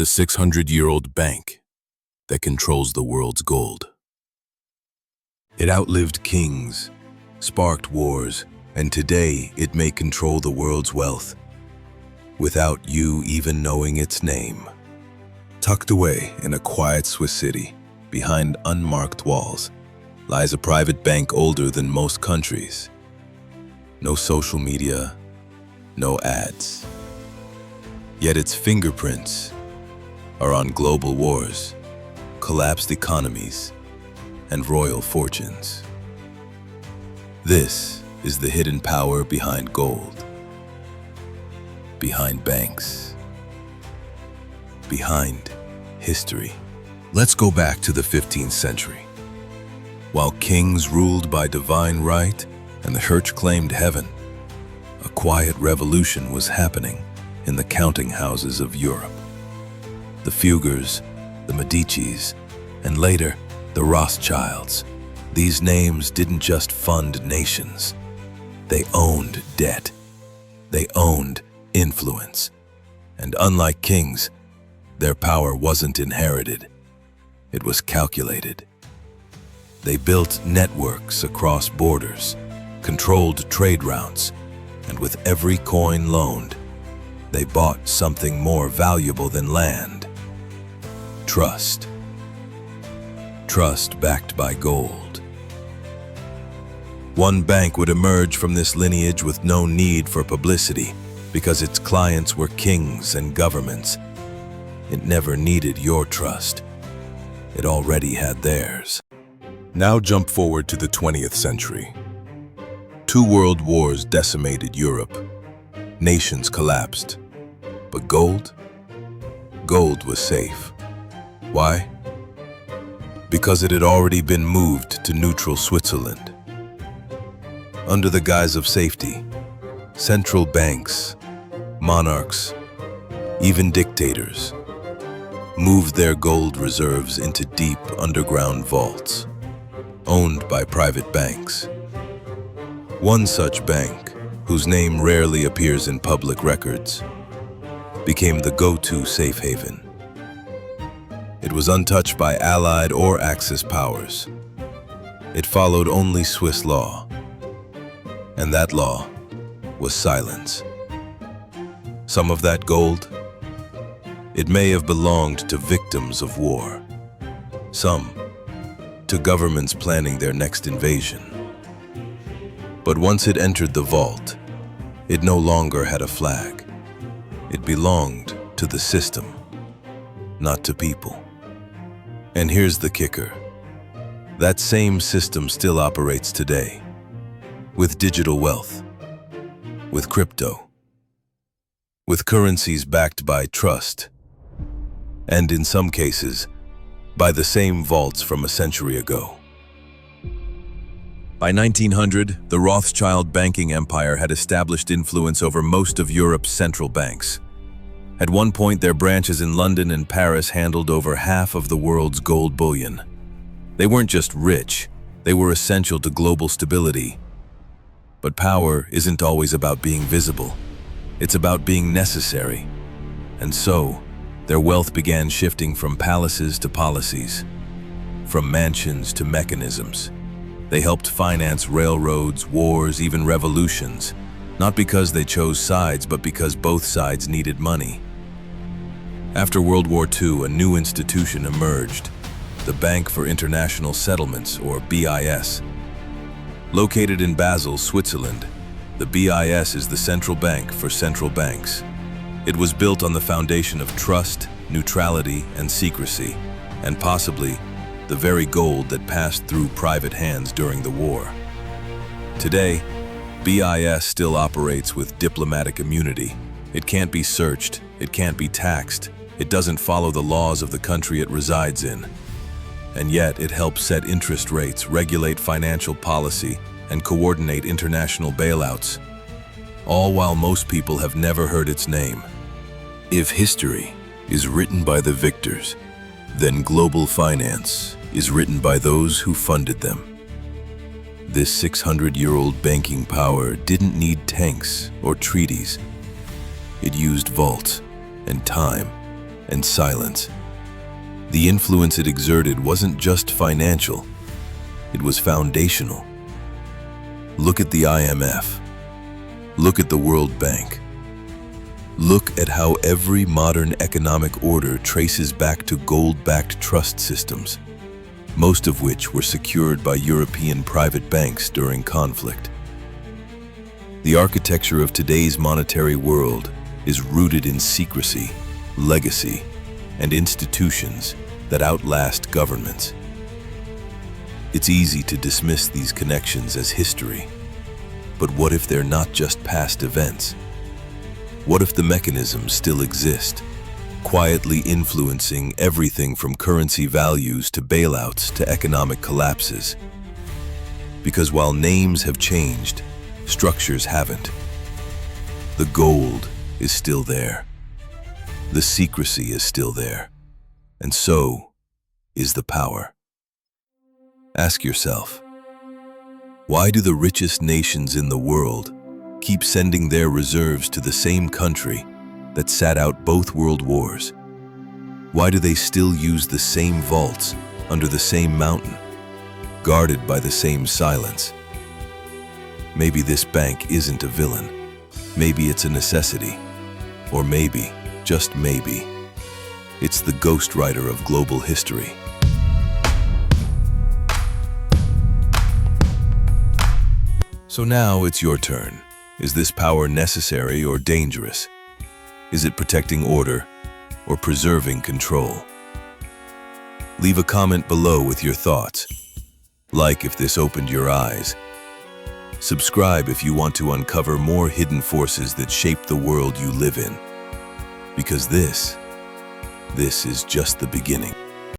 the 600-year-old bank that controls the world's gold. It outlived kings, sparked wars, and today it may control the world's wealth without you even knowing its name. Tucked away in a quiet Swiss city, behind unmarked walls, lies a private bank older than most countries. No social media, no ads. Yet its fingerprints are on global wars, collapsed economies, and royal fortunes. This is the hidden power behind gold, behind banks, behind history. Let's go back to the 15th century. While kings ruled by divine right and the church claimed heaven, a quiet revolution was happening in the counting houses of Europe. The Fuggers, the Medicis, and later the Rothschilds. These names didn't just fund nations. They owned debt. They owned influence. And unlike kings, their power wasn't inherited. It was calculated. They built networks across borders, controlled trade routes, and with every coin loaned, they bought something more valuable than land: trust. Trust backed by gold. One bank would emerge from this lineage with no need for publicity because its clients were kings and governments. It never needed your trust. It already had theirs. Now jump forward to the 20th century. 2 world wars decimated Europe. Nations collapsed. But gold? Gold was safe. Why? Because it had already been moved to neutral Switzerland. Under the guise of safety, central banks, monarchs, even dictators moved their gold reserves into deep underground vaults, owned by private banks. One such bank, whose name rarely appears in public records, became the go-to safe haven. It was untouched by Allied or Axis powers. It followed only Swiss law, and that law was silence. Some of that gold, it may have belonged to victims of war, some to governments planning their next invasion. But once it entered the vault, it no longer had a flag. It belonged to the system, not to people. And here's the kicker. That same system still operates today, with digital wealth, with crypto, with currencies backed by trust, and in some cases, by the same vaults from a century ago. By 1900, the Rothschild banking empire had established influence over most of Europe's central banks. At one point, their branches in London and Paris handled over half of the world's gold bullion. They weren't just rich, they were essential to global stability. But power isn't always about being visible. It's about being necessary. And so, their wealth began shifting from palaces to policies, from mansions to mechanisms. They helped finance railroads, wars, even revolutions, not because they chose sides, but because both sides needed money. After World War II, a new institution emerged, the Bank for International Settlements, or BIS. Located in Basel, Switzerland, the BIS is the central bank for central banks. It was built on the foundation of trust, neutrality, and secrecy, and possibly the very gold that passed through private hands during the war. Today, BIS still operates with diplomatic immunity. It can't be searched, it can't be taxed, it doesn't follow the laws of the country it resides in. And yet it helps set interest rates, regulate financial policy, and coordinate international bailouts, all while most people have never heard its name. If history is written by the victors, then global finance is written by those who funded them. This 600-year-old banking power didn't need tanks or treaties. It used vaults and time and silence. The influence it exerted wasn't just financial, it was foundational. Look at the IMF. Look at the World Bank. Look at how every modern economic order traces back to gold-backed trust systems, most of which were secured by European private banks during conflict. The architecture of today's monetary world is rooted in secrecy, legacy, and institutions that outlast governments. It's easy to dismiss these connections as history, but what if they're not just past events? What if the mechanisms still exist, quietly influencing everything from currency values to bailouts to economic collapses? Because while names have changed, structures haven't. The gold is still there. The secrecy is still there. And so is the power. Ask yourself, why do the richest nations in the world keep sending their reserves to the same country that sat out both world wars? Why do they still use the same vaults under the same mountain, guarded by the same silence? Maybe this bank isn't a villain. Maybe it's a necessity. Or maybe, just maybe, it's the ghostwriter of global history. So now it's your turn. Is this power necessary or dangerous? Is it protecting order or preserving control? Leave a comment below with your thoughts. Like if this opened your eyes. Subscribe if you want to uncover more hidden forces that shape the world you live in. Because this is just the beginning.